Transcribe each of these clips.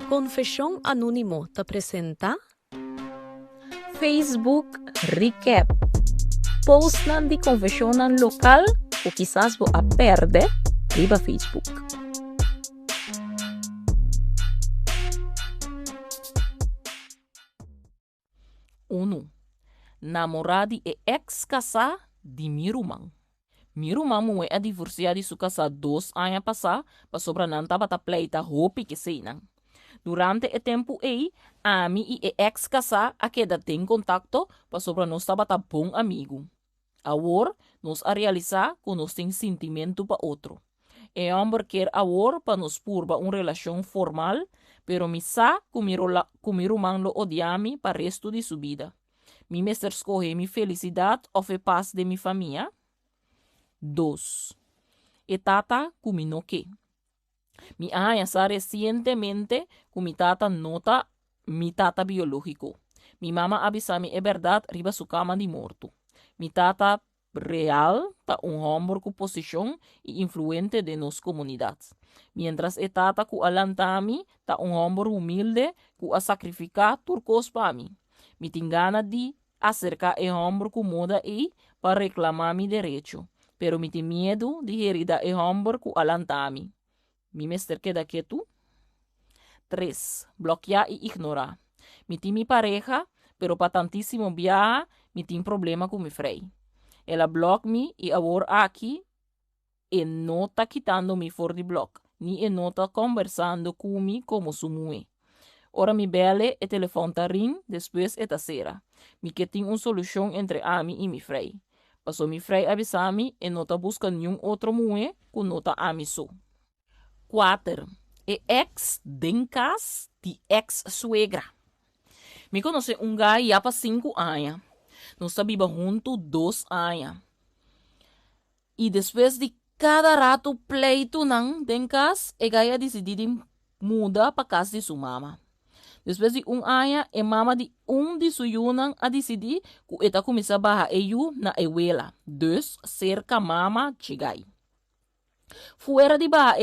Confesión Anónimo te presenta Facebook Recap. Post nan di confessionan local o quizás vo a perde riba Facebook. Uno. Namoradi e ex-casa di Mirumang. Mirumang mo a divorciar de su casa 2 anos passar, pa sobra nan tabata pleita hopi que seinang. Durante o tempo a mim e ex-casa a queda tem contacto pa sobra nós tabata bom amigo. Agora, nós a realizar que nós tem sentimento pa outro. E homem quer agora pa nós purba relação formal, pero mi sa que Mirumang lo odiami pa resto de sua vida. Mi mester escolhe mi felicidade ou a paz de mi família. 2. E tata kuminoke. Mi sa recientemente que mi tata nota mi tata biológico. Mi mama avisami é verdade riba su cama de morto. Mi tata real ta homem com posição e influente de nos comunidades. Mientras e tata ku alantami ta homem humilde ku a sacrificar turcos pa mi. Mi tingana de acercar e homem ku moda para reclamar mi derecho. Pero mi tem medo de herida e homem ku alantami. Mi mester queda quieto. 3. Bloquear e ignorar. Mi tem mi pareja, pero pa tantíssimo viaja, mi tem problema com mi frei. Ela block me e agora aqui e não tá quitando mi for de block, ni e não tá conversando comigo como sumue. Ora mi bele e telefone tá ring, depois e tá cera. Mi que tem solução entre ami e mi frei. Passou mi frei avisami e não tá buscando nenhum outro mue que não tá ami so. 4. E ex dencas de ex-suegra. Me conhece guy já para 5 anos. Nós viva junto 2 anos. E depois de cada rato pleito não dencas, e gaya decidiu mudar para casa de sua mama. Depois de 1 ano, a mama de de sua yunang a decidir que ela começa a barra na escola. Dus, cerca mama chegai. Fuera de barra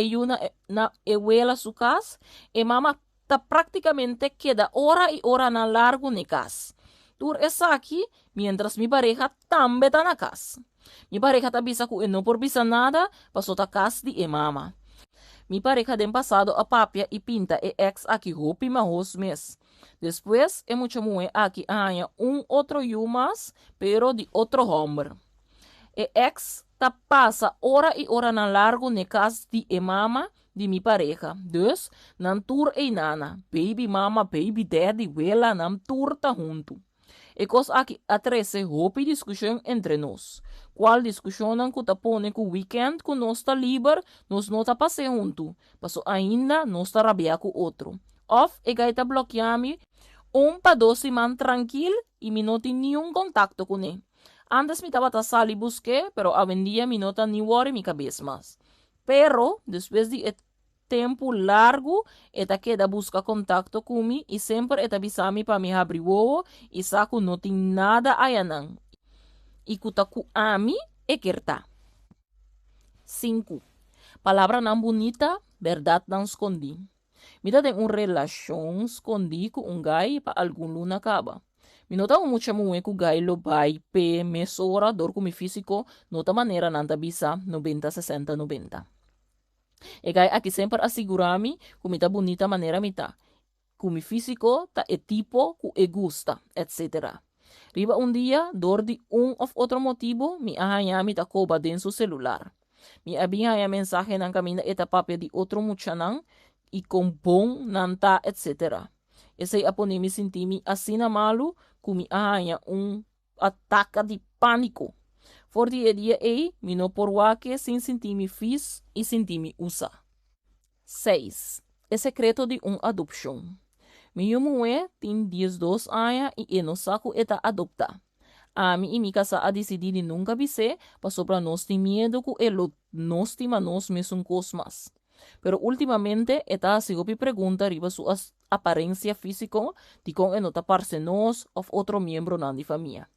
na escola su casa, a mama tá praticamente queda hora e hora na largo na casa. Tur essa aqui, mientras mi pareja também tá na casa. Mi pareja tá bisa que não por bisa nada, passou ta casa de mama. Mi pareja den passado a papia e pinta e ex aqui roupa mas mes. Depois, é muito muito aqui há outro yumas, pero de outro homem. E ex ta passa hora e hora na largo na casa de mama de mi pareja. Dus, nan tour e nana, baby mama, baby daddy, wela, nan tour ta junto. E cos aqui a 13 roupa e discussão entre nós. Qual discussão que ta pone que o weekend que nós tá livre, nós não tá passe junto. Passo ainda nós tá rabia com outro. Of e gaita bloqueami pa 2 semanas tranquilo e mi não tem nenhum contato com ele. Antes me tava ta sali busque, pero a vendia mi não tá ni worry mi cabeça mais. Pero, depois de tempo largo, eta queda busca contato comigo e sempre eta bisami para me abrir o e saco não tem nada ayanan. E kuta ku ami e kerta. 5. Palavra não bonita, verdade não escondi. Me tem relação escondi com guy para algum luna acaba. Me nota muito muito que o guy lo vai pe mesora dor com mi físico, nota maneira nanta bisa 90, 60, 90. E gai aqui sempre assegurami que me tá bonita maneira me tá. Que mi físico tá e tipo que e gusta, etc. Riba dia, dor de ou outro motivo, mi ahanha mi tá coba dentro do celular. Mi abinha a mensagem na caminha eta papel de outro muchanan e com bom nanta, etc. Esse apone me senti me assim na malu que mi ahanha ataque de pânico. For die dia mi no por wake sin sentir-me fiz e sentir-me usa. 6. É secreto de adopção. Mi mue tem 12 anos e não saco eta adopta. A mi e mi casa a decidir de nunca bise, pa sobra nós tem medo que elo nós tima nós mesmo cosmas. Pero ultimamente eta sigo pi pergunta riba sua aparência física de com enota parce nós ou outro membro nan de família.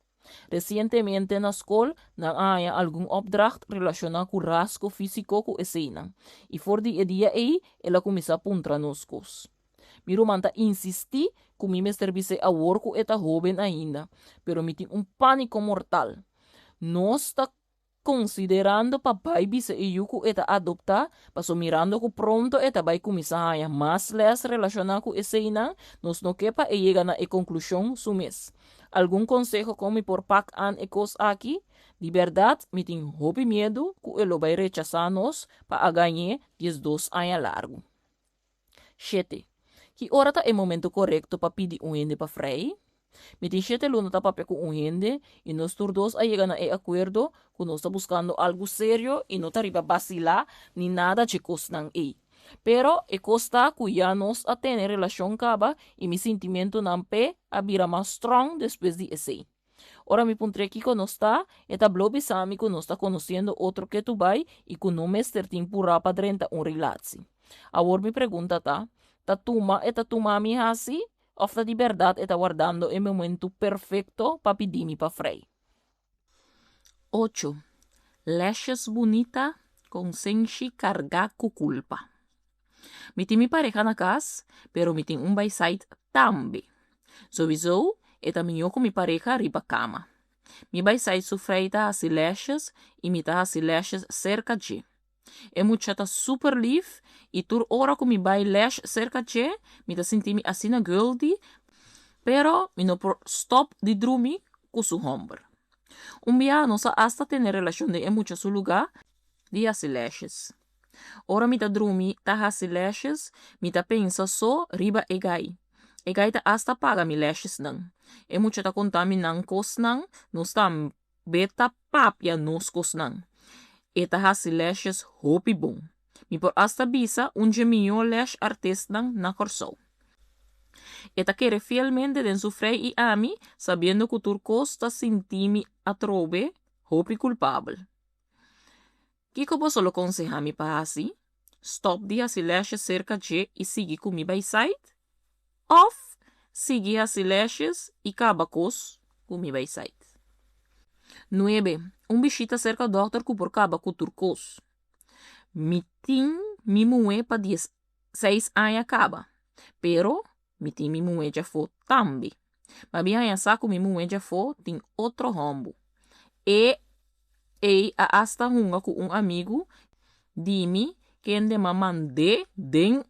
Recientemente na escola não há algum opdracht relacionado com o rasgo físico que escena. E for dia ela começa a apontar nos cos. Miruman ta insisti que mi servise a worku eta joven ainda, pero mi tem pânico mortal. Nós está considerando pa baby se iyuku eta adopta, paso mirando ku pronto eta vai começar a mais les relacionar com esse inang, nos no quepa e llega na conclusão sumes. Algum consejo como por pac an ecos aqui? De verdade, me tem hobby medo que ele vai rechazar nós para ganhar 12 anos largo. 7. Que hora tá é o momento correto para pedir ende para frei? Me tem 7 luna tá papel com ende e nós todos a llegar na acordo que nós tá buscando algo sério e não tá riba vacilar ni nada de costan e. Pero e costa que ya nós a ter relação caba e mi sentimento não pé a vira mais strong depois de esse. Ora mi puntre aqui que nós tá e tá blobi sami que nós tá conhecendo outro que tu vai e que não mester tempo rapa drenta relação. Agora me pergunta tá tuma e tuma mi hasi of tá de verdade e tá guardando o momento perfeito para pedir mi pa frei. 8. Lashes bonita com senshi carga com culpa. Mi tem mi pareja na casa, pero mi tem site também. Sowieso, eta minho com mi pareja riba cama. Mi site sufreita hasi lashes e mi ta hasi lashes cerca de. É muchata super lief e tur ora com mi lash cerca de, mi ta senti mi asina guilty, pero mi no por stop de drumi com su hombre. Dia nossa hasta tener relação de mucha su lugar de hasi lashes. Ora mi ta drumi ta hasi lashes, mi ta pensa só riba egai. Egai ta hasta paga mi lashes nang. E mucha ta contaminang kos nang, nos ta beta papia nos kos nang. E ta hasi lashes hopi bom. Mi por hasta bisa minho lash artist nang na corso. E ta quere fielmente den su frei e ami, sabendo que turcos ta sentimi atrobe, hopi culpable. Kiko po solo consejami pa hasi? Stop di hasi lashes cerca de e sigi com mi site? Of sigi hasi lashes e cabacos com mi site. 9. Bichita cerca doctor que por caba com turcos. Mitin mi mue pa 16 anos acaba. Pero mitin mi mue já foi tambi. Mas bem saco mi mue já foi tem outro rombo. E a hasta hunga com amigo dimi que ande mamande den.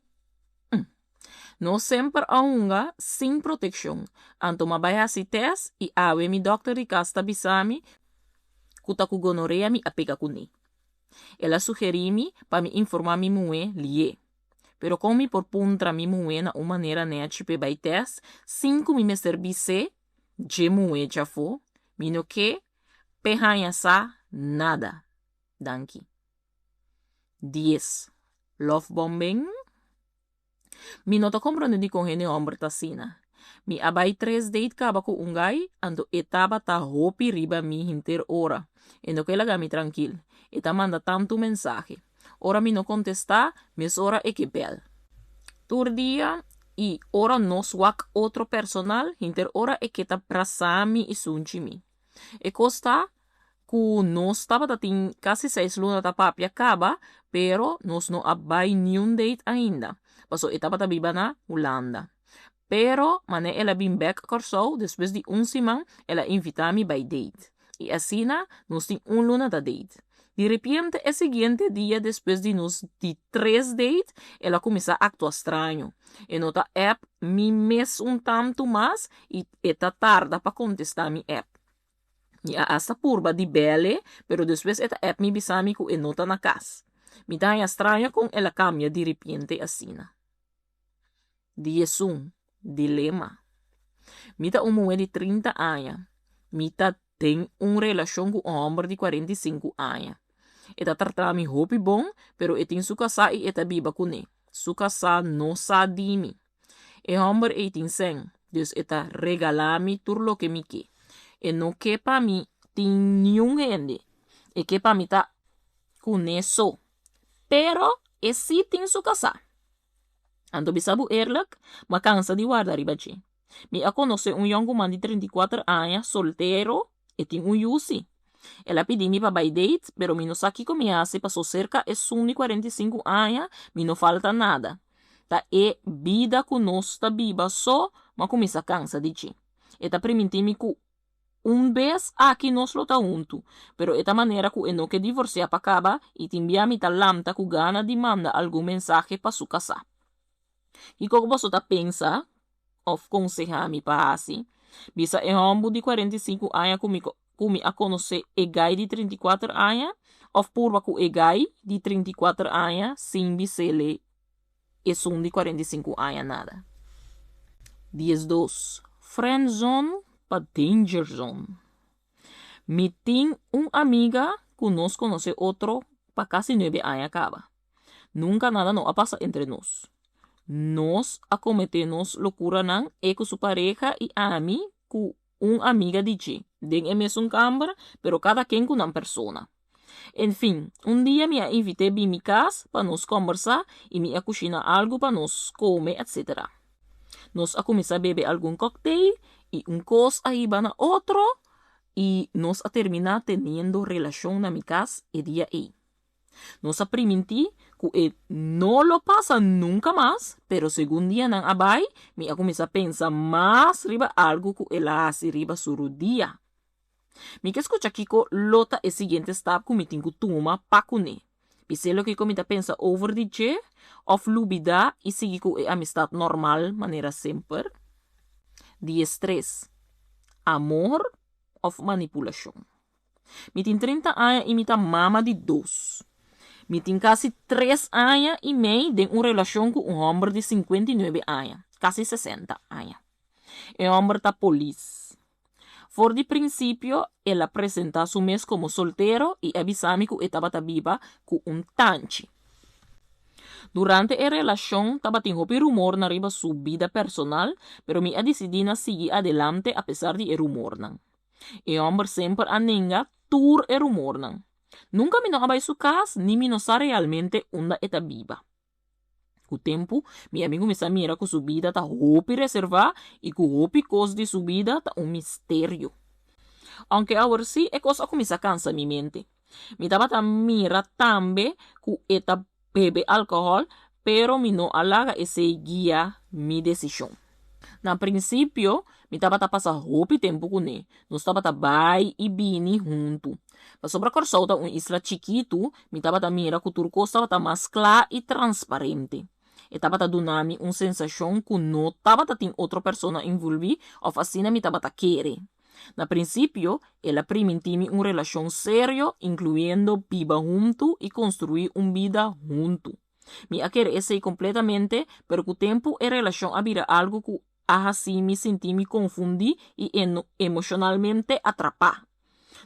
No sempre a hunga sem proteção. Anto mabayasi test e awe mi doctor e casta bisami kuta ku gonorrea mi apega kuni. Ela sugerimi pa mi informar mi mue lie. Pero como mi por puntra mi mue na uma maneira ne HP by test, 5 mi servise, je mue já fo, mi no que, pehanha sa, nada. Danki. 10. Love bombing. Mi nota comprando com hene hombre tasina. Mi abai 3 date kaba ko ungay, ando etaba ta hopi riba mi hinter ora. E no que laga mi tranquil. Eta manda tanto mensaje. Ora mi no contesta, mes ora e que bel. Tur dia e ora nos wak outro personal, hinter ora e que ta prasami e sunchimi. E costa ku nos taba tating kasi 6 luna ta papia kaba, pero nos no abai niun date ainda. Paso etapa ta biba na Holanda. Pero, mane ela bim back corso, después de semana, ela invitami by date. E asina, nos tem luna da date. De repente, el siguiente dia, después de nos de 3 date, ela começa a actuar estranho. E nota app, mi mes tanto mais, e eta tarda para contestar mi app. E hasta purba de bele, pero después eta app mi bisami ku enota na casa. Mi tá estranha com ela cambia de repente asina. 11. Dilema. Mita mulher de 30 anos. Mita tem relação com homem de 45 anos. Eta tratava mi hopi bom, pero etin su casa e eta biba kune. Su casa no sa dimi. E homem etin sen, dus eta regalami tur lo que mi que. E no que pa mi tin niun gente. E que pa mi ta kune so. Pero e si tin su casa. Ando bisabu erlak, ma cansa de guardar ribaci. Mi a conoce young man de 34 anos, solteiro, e tem yusi. Ela pedi-me para by date, pero mi no sa que me hace, passou cerca e suni 45 anos, mi no falta nada. Ta e vida ku nos ta biba so, ma kumisa cansa dici. Eta primitimi ku vez aqui nos lo ta junto, pero eta manera ku eno que divorcia pa kaba y timbiami ta lamta ku gana di manda algún mensaje pa su casa. Y kung boso ta pensa, of konsehami pa asi, bisa e hombo di 45 anos kumi a conhecer e gai di 34 anos, of purba ku e gai di 34 anos, sin bisele e sun di 45 anos nada. 12. Friend zone pa danger zone. Mi ting un amiga que nos conoce otro pa casi 9 anos acaba. Nunca nada no ha pasado entre nos. Nos acometemos locura nan e con su pareja y a mí con un amiga dice. Den e mes un cámara, pero cada quien con una persona. En fin, un día me invité a mi casa para nos conversar y me a cocinar algo para nos comer, etc. Nos a comenzar a beber algún cóctel y un cosa ahí van a otro y nos a terminar teniendo relación a mi casa el día ahí. Nos a permitir que no lo pasa nunca más, pero según día nan abay, me a comenzar a pensar más riba algo que él hace riba su día. Mi que escucha Kiko lota el siguiente step que me tengo tuma pa kune. Pise lo que comita pensa over di che, of lubida y sigue con amistad normal, manera siempre. 13. Amor of manipulación. Mi tin 30 años y mi ta mama di 2. Mi tin casi 3 años y medio de una relación con un hombre de 59 años, casi 60 años. El hombre ta polis. For di principio, ella presenta su mes como soltero y avisami que estaba viva con un tanchi. Durante la relación, estaba teniendo rumor na riba su vida personal, pero mi ha decidido seguir adelante a pesar de rumor. El hombre siempre aninga tur el rumor. Nunca me no abay su casa, ni me no sabe realmente onda está viva. Con tempo, mi amigo me mira que su vida está hopi reservada y que hopi cos de su vida está un misterio. Aunque ahora sí, es cosa que me cansa mi mente. Mi taba mira también que está bebe alcohol, pero mi no alaga ese guía mi decisión. Na principio, mi taba pasa hopi tempo con él. Nos taba bai y bini junto. Para sobra corsauta un isla chiquito, mi taba mira que turco estaba más clara y transparente. Estaba donando una sensación que no estaba tin otra persona envolvida o fascina mi taba quiere. Na principio, ella permitime una relación serio, incluyendo viva junto y construir una vida junto. Mi a querer ese completamente, pero con tiempo la relación había algo que así me sentí me confundí y emocionalmente atrapada.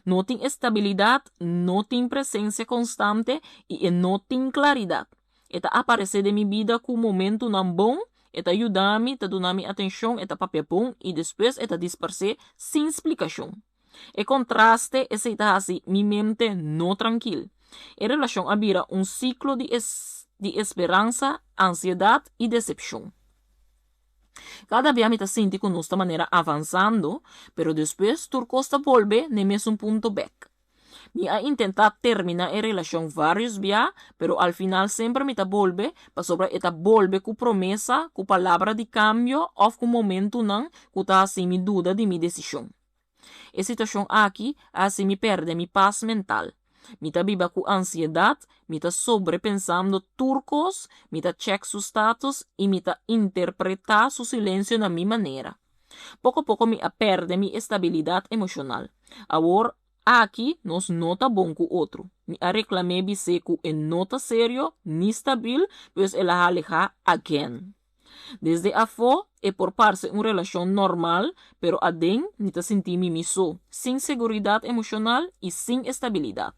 No tiene estabilidad, no tiene presencia constante y no tiene claridad. Esta aparece de mi vida con un momento nan bom, esta ayudami, esta donami atención, esta papel y después esta disperse sin explicación. El contraste es esta así, mi mente no tranquila. En relación había un ciclo de esperanza, ansiedad y decepción. Cada vez me siento con esta manera avanzando, pero después turcosta vuelve en un punto back. Me ha intentado terminar la relación varios días, pero al final siempre me vuelve, para sobre esta vuelve con promesa, con palabra de cambio, o con momento nan, que está así mi duda de mi decisión. La situación aquí hace me perde mi paz mental. Me está viva con ansiedad, me está sobrepensando turcos, me está check su status y me está interpretar su silencio de mi manera. Poco a poco me perde mi estabilidad emocional. Ahora, aquí nos nota bon con otro. Me reclamé biseco en nota serio, ni stabil, pues el aleja again. Desde afo, por parte una relación normal, pero aden, ni te sentí mi miso, sin seguridad emocional y sin estabilidad.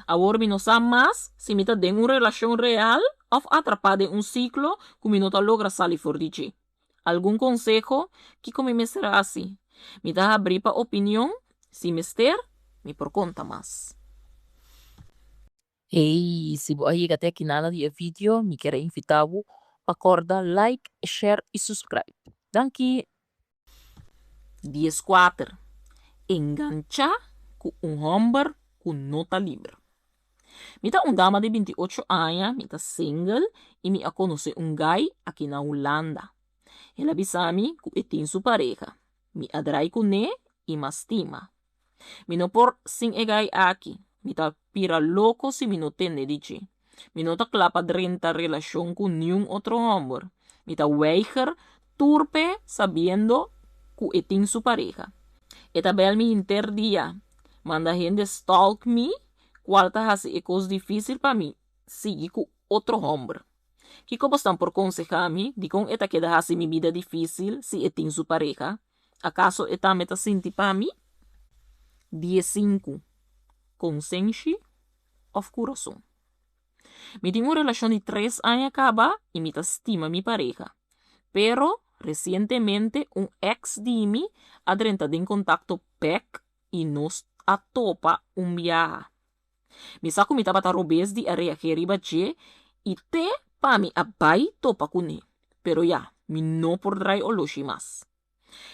Ahora no sabe más si me den una relación real o atrapada en un ciclo que me no logra salir fuera de allí. ¿Algún consejo? ¿Qué como me será así? Me da abrir para opinión? Si me ester, me por conta más. Hey, se você chega até aqui nada de vídeo, me quero invitar para acordar, like, share e subscribe. Danke. 14. Enganchar com hombre com nota libre. Mita un dama de 28 anos, mita single, e me a conocer un guy aqui na Holanda. Ela bisami ku etin su pareja. Mi adrai ku ne e mastima. Mi no por sin e guy aqui. Mita pira louco si mi no tende dici. Mi no ta klapa drenta relación con nenhum otro hombre. Mita weiger turpe sabiendo ku etin su pareja. Eta bel mi inter dia. Manda gente stalk me. Quarta hace ecos difícil para mí. Sigue com outro hombre. Que como estão por aconsejar-me de com eta queda hace mi vida difícil si etin su pareja? Acaso eta meta sinti para mí? 15. Consciência of coração. Me tenho uma relação de 3 anos acaba e me estima mi pareja. Pero, recientemente, um ex de mim adrenta de contacto PEC e nos atopa viaje. Mi saco mi tabata robes di area riba je e te pa mi abai topa kune. Pero ya, mi no podrai oloshi mas.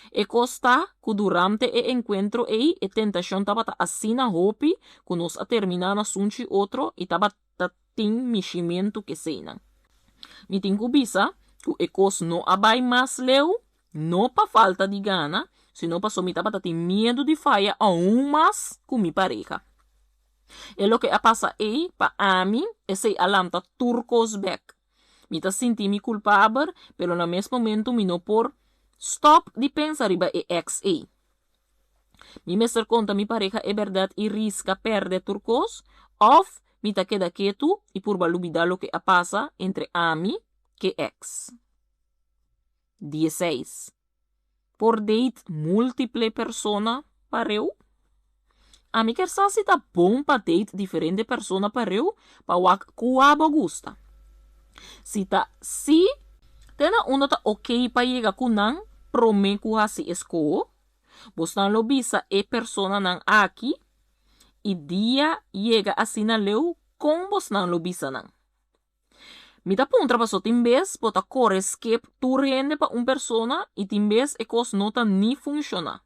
E costa ku durante e encuentro e tentación tabata asina hopi ku nos a terminar na sunchi outro e tabata ting mishimento que seinan. Mi tingu bisa ku ecos no abai mas leu, no pa falta de gana, sino pa somita tabata tem medo de falha aún mas ku mi pareja. E lo que passa aí, pa ami, esse alamta turcos back. Mi ta sinti mi culpável, pero no mesmo momento mi no por stop de pensar riba e ex aí. Mi me ser conta mi pareja é verdade e risca perder turcos, of mi ta queda quieto e por balubida lo que passa entre ami que ex. 16. Por date múltiple persona pareu? A mim quer só se tá bom para date diferente persona para eu, para o que gusta. Se tá se tena uma tá ok para chegar com nan, prome que assim esco, você não bisa e persona nan aqui e dia chega assim na leu com você não bisa nan. Me tá pontra para só timbes, bota corre escape tu rende para persona e timbes e cos nota ni funciona.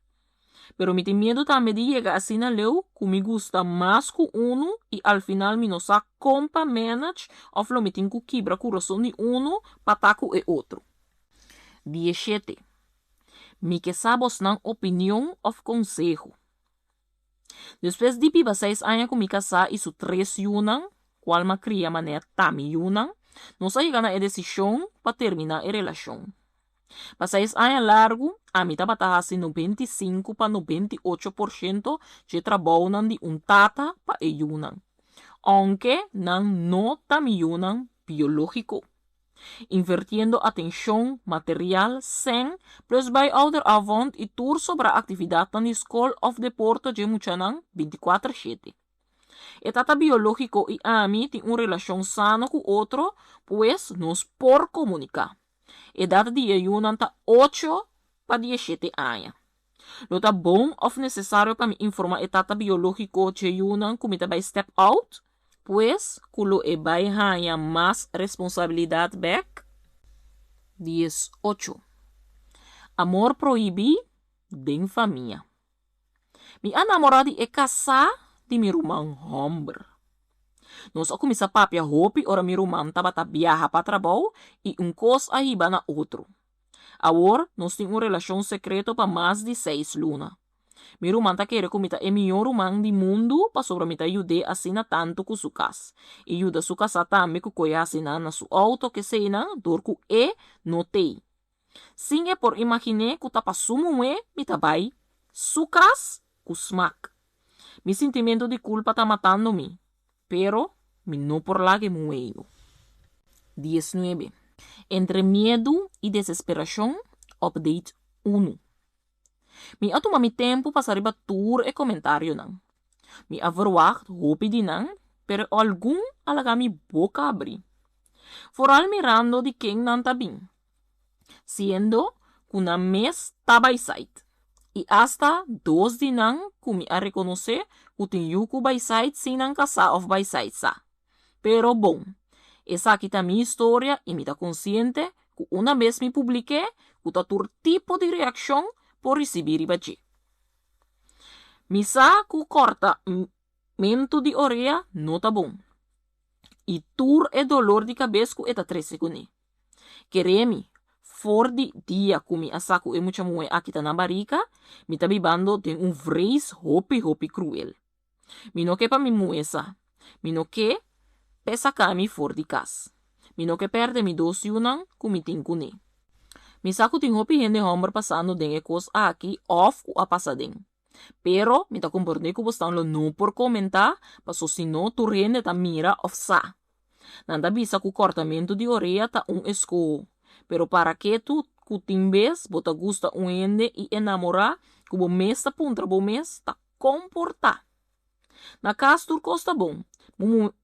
Pero mi miedo también de llegar así na leu, que me gusta más que uno, y al final mi no sa compa manage, of lo me tengo que quebrar corazón de uno, pataco e otro. 17. Mi que sabos nan opinión of consejo. Después de piba 6 años con mi casa y su 3 yunan, cual ma cría manera tami yunan, no sa llegando a decisión para terminar la relación. Para 6 anos largo, a mim estava fazendo 95 para 98% de trabalho de tata para ayunan. Aunque não tamiyunan biológico. Invertindo atenção material sem, plus bij ouderavond e tour sobre a atividade na escola of deporte de muchanan 24/7. E tata biológico e a mim tem uma relação sana com outro, pues nos por comunicar. Edad de ayunan ta 8 para 17 anos. Lo ta bom of necessário para me informar etata biológico de ayunan comita by step out, pues kulo e by hanya más responsabilidad back. 18. Amor proibi den família. Mi namorado é casar de mi rumang hombre. Nós começa a papia hopi ora mi rumam tabata viaja para trabalho e cos arriba na outro. Agora, nós temos uma relação secreta para mais de 6 lunas. Mi rumam ta quer comita é melhor rumam do mundo para sobre mita ajude assina tanto com sua casa. E ajuda sua casa também com coisa assina na sua auto que se na dor com notei. Sim é por imaginar que tá passumo mita vai sua casa com smack. Mi sentimento de culpa tá matando-me. Pero mi no por la que muero. 19. Entre miedo y desesperación, update 1. Mi atoma mi tempo para arriba tour e comentario nan. Mi verwacht hopi di nan, pero algum alaga mi boca abri. Vooral mirando di king nan tabin. Siendo kuna mes tabaisait. Y hasta 2 di nan kumi a reconocer que yuku by side sinan casa of by side sa. Pero bom, essa aqui tá minha história e me tá consciente que uma vez me publiquei que tá tur tipo de reação por receber ibaji. Mi sa que corta mento de orelha não tá bom. e tur e dolor de cabeça ku eta 13 kune. Queremi, for di dia kumi asaku e mucha mue akita na barika, mi tabi bando ten un vrees hopi cruel. Mi no kepa mi muesa, mi no ke pesa kami for di kas. Mi no ke perde mi dos yunang kumi ting kune. Mi saku ting hopi hende homber pasando den e kos aki off ku apasadeng. Pero mi ta comporne ku bostan lo no por comentar, paso si no tu rende ta mira of sa. Nanda bisa ku cortamento de orelha ta un esco. Pero para que tu timbes bota gusta un hende e enamora ku bo mes ta puntra bo mes ta comporta. Na casa tur costa bom.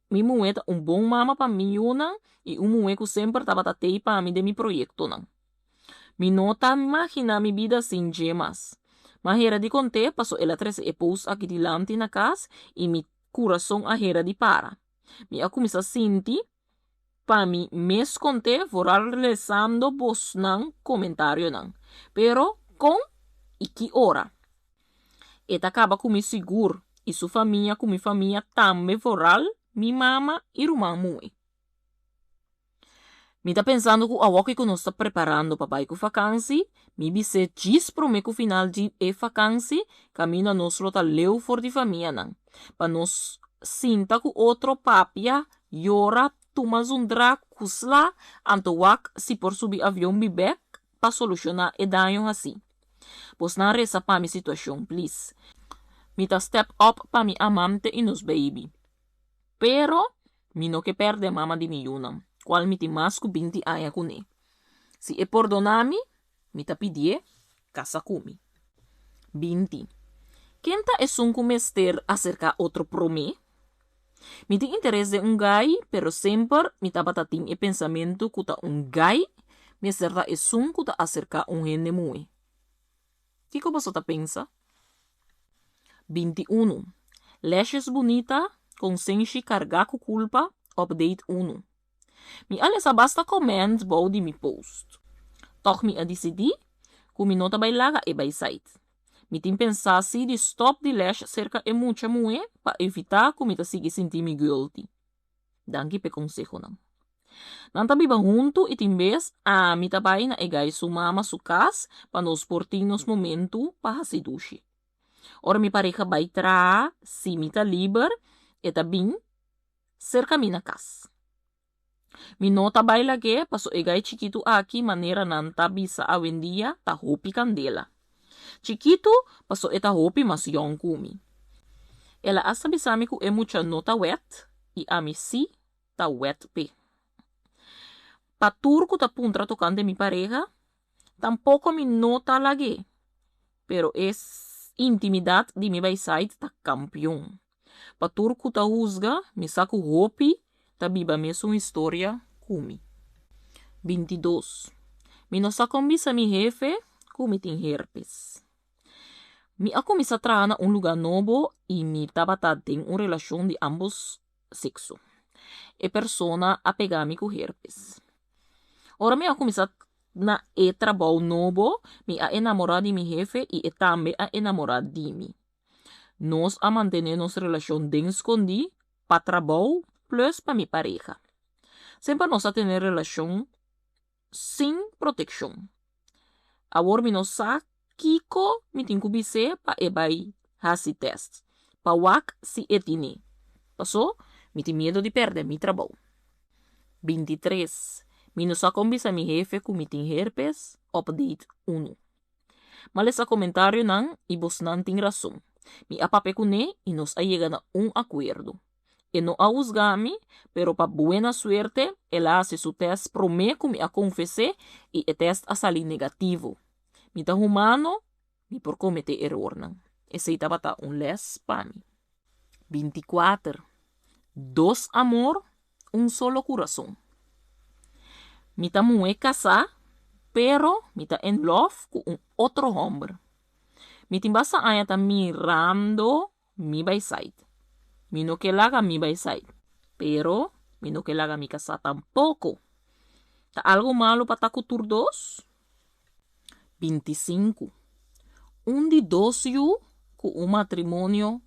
Mi mueta un bom mama pa mi yuna e un mueco sempre tava tatei pa mi de mi proyecto nan. Mi nota imagina mi vida sin gemas. Mahera di conte paso ela 13 epos aqui dilante na casa e mi coração ahera di para. Mi acumisa sinti pa mi mes conte vorar rezando bos nan comentario nan. Pero com e que ora. Eta acaba com mi seguro e sua família com mi família também voral mi mama e rumang mui. Mi tá pensando que a walk que nós está preparando para ir com vacancy, mi bise diz pro me que o final de vacancy, caminho a nós lota leu for de família não. Para nós sinta que outro papia, llora, tumas dra, kusla, anto wak si por subir avião bibek, para solucionar e danho assim. Pois não reza para mi situação, please. Mi tá step up para mi amante e nos baby. Pero, mi no que perde mama de mi yunam. Qual mi ti masco 20 aya kune. Si e perdonami, mi ta pidie, casa kumi. 20. Quem tá es un kumester acerca outro prome? Mi ti interesse de un gai, pero sempre mi ta batating e pensamento kuta un gai, mi acerta es un kuta acerca un hende mui. Kiko você ta pensa? 21. Lashes bonita, consensi carga ku culpa, update 1. Mi alesa basta comment bou di mi post. Toch mi a decidi, ku mi nota bay laga e bay site. Mi tin pensasi di stop di lash cerca e mucha mue pa evitar ku mi ta sigi sinti mi guilty. Danki pe consejo nam. Nanta biba junto e tin bes a mi ta bay na egay su mama su kas pa nos portinos momento pa hasidushi. Ora mi pareja bay tra si mi ta liber eta bin cerca mi na kas. Mi nota baila que paso egay chiquito aqui maneira nanta bisa awendia ta hopi candela. Chiquito paso eta hopi mas young kumi. Ela asa bisami ku e mucha nota wet e ami si ta wet pe. Patur ku ta puntra tocante mi pareja, tampoco mi nota lage. Pero es intimidad de mi bayside ta campeón. Patur ku ta husga, mi saku hopi, tabiba mesmo história kumi. 22. Mi no sa combisa mi jefe kumi tin herpes. Mi ako misa trana un lugar novo e mi tabata tem un relación de ambos sexo. E persona apegami ku herpes. Ora mi ako misa na e trabalho novo, mi a enamorar de mi jefe e tambe a enamorar de mi. Nos a mantener nos relación den escondi pa trabalho plus para mi pareja. Sempre nos a tener relación sin protección. Ahora mi nos a kiko mi tinkubise pa ebay hasi test. Pa wak si etini. Paso, mi ti miedo de perder mi trabajo. 23. Mi nos a combisa mi jefe ku mi tin herpes, update 1. Malesa comentario nang ibos nan ting razón. Mi apape kune y nos a llegado a un acuerdo. E no a juzgami, pero pa buena suerte, ela hace su test prome que me a confessé e el test a salir negativo. Mi ta humano, mi por cometer error nan. Ese itaba ta un les pa mi. 24. Dos amor, un solo corazón. Mi ta mue casa, pero mi ta en love con un otro hombre. Mi timbasa aya ta mirando mi by side. Mi no que laga mi by side. Pero mi no que laga mi casa tampoco. ¿Ta algo malo para takutur dos? 25. Un divorcio con un matrimonio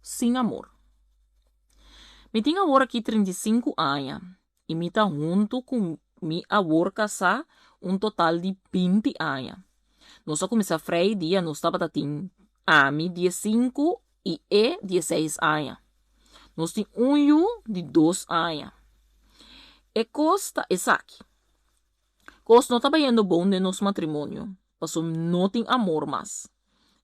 sin amor. Mi tenho agora aqui 35 anos e me tá junto com mi avô casar total de 20 anos. Nós começamos a freio dia, nós estava a mim 15 e 16 anos. Nós temos de 2 anos. E costa essa aqui. Costa não estava indo bom de nosso matrimônio. Passou não tem amor mais.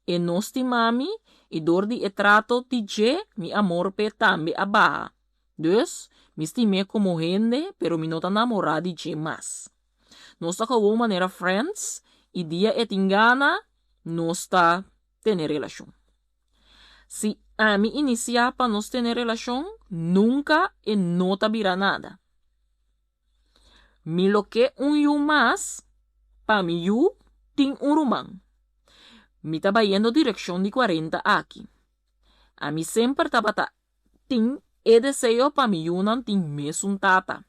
E nós temos mami e dor de trato de je, mi amor pe tambe a barra. Dus, me estimei como gente, pero mi nota namorada de je mais. Nós está com maneira friends e dia et engana, nós está tendo relação. Se a mim iniciar para nós ter relação, nunca e não tá virá nada. Me lo que yu mais, para mim yu tem rumang. Me estava indo direção de 40 aqui. A mim sempre estava tem e desejo para mim yu não tem mesmo tata.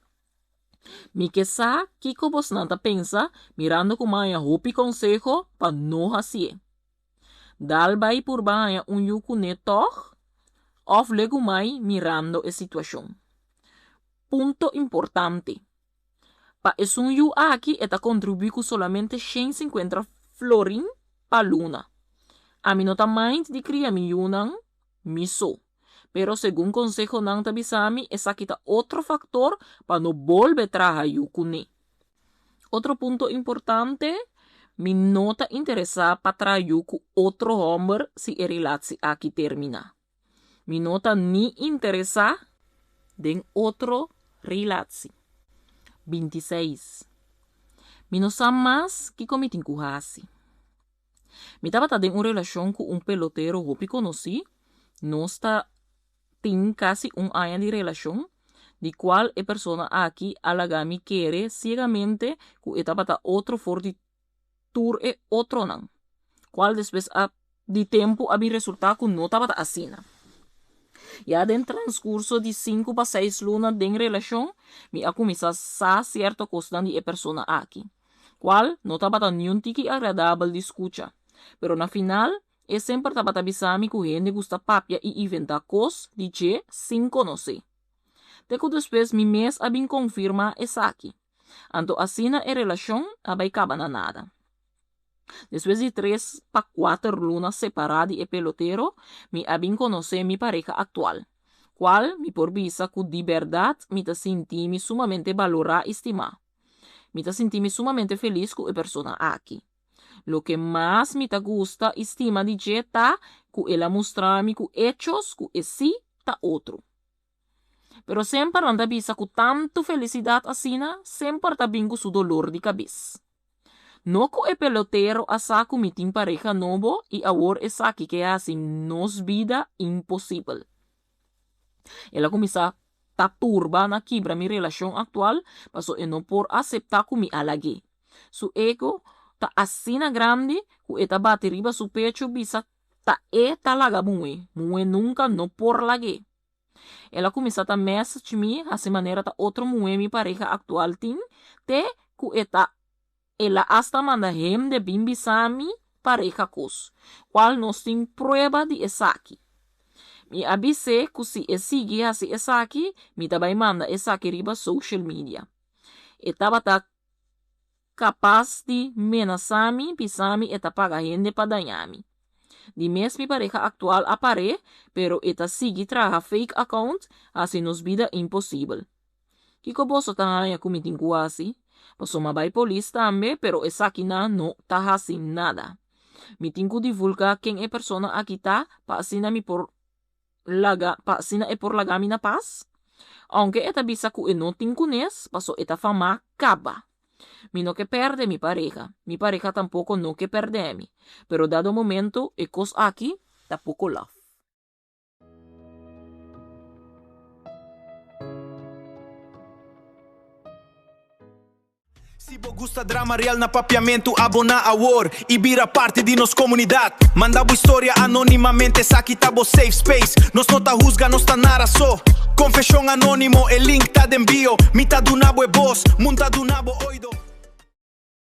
Me que sa que vos nanta pensa, mirando como a hopi consejo para não fazer. Dal vai por banha yuku netor, of legumai mirando a situação. Punto importante. Pa es yu aqui eta contribui com solamente 150 florin pa luna. A mi nota mind de cria mi yunang miso. Pero según consejo nang tabisami, esa quita otro factor para no volver traja yuku ne. Otro punto importante, mi nota interesa para traer yuku otro hombre si el relación aquí termina. Mi nota ni interesa den otro relación. 26. Mi no sabe más que con mi tincuhasi. Mi estaba en una relación con un pelotero que conocí. No está ten casi un año de relación, de cual la persona aquí alagami quiere ciegamente que estaba otro for de tour e otro nan. Cual después de tiempo había resultado que no estaba así. Ya en transcurso de 5 a 6 lunas de relación, me ha comenzado a cierta cosa de la persona aquí, cual no estaba ni un tiki agradable de escuchar, pero na final, sempre estaba avisando que gente gusta papia y inventar cosas de que sin conocer. Teco después mi mes había confirma esa aquí. Anto así na relación había acabado nada. Después de 3 a 4 lunas separadas de pelotero, me había conocido mi pareja actual, cual me por visa que de verdad me te sentí sumamente valorada y estimada. Me te sentí sumamente feliz con la persona aquí. Lo que más me gusta y estima de Jetta, que ella mostrarme con hechos que sí ta otro. Pero siempre anda visa con tanto felicidad así, siempre ta bingo su dolor de cabeza. No que el pelotero asa que me tiene pareja novo y ahora es aquí que hace nos vida imposible. Ella comienza a turba na quebra mi relación actual, pasó no por aceptar que me halagué. Su ego ta así na grande que esta bate riba su pecho bisa ta laga mue nunca no por lague. Ela começa a message me a maneira ta outro mue mi pareja actual tin te que ela hasta manda hem de bimbisami pareja cos, qual nos tem prueba de esaki. Me avise que se sigue assim esaki, me também manda esaki riba social media. Etaba ta capaz de menasami, pisami eta paga gente para danhami. De mes mi pareja actual apare, pero eta sigue traga fake account, assim nos vida impossível. Kiko boso tanaya kumitingku assim, paso mabay polis tambe, pero esa aqui no taha sin nada. Mi tinku divulga quem é persona aqui tá, pa asina mi por lagami na paz. Aunque eta bisa ku e no tinku nes, paso eta fama caba. Mi no que perde mi pareja tampoco no que perde mi, pero dado momento e cos aqui, tampoco love. Se você gusta drama real na papiamento, abona a War e vira parte de nos comunidade. Manda boa história anonimamente, aqui tá bo safe space. Nos não tá juzga, nos tá nara só. Confession anónimo, el link tá de envio. Mitad do nabo é boss, monta do nabo oído.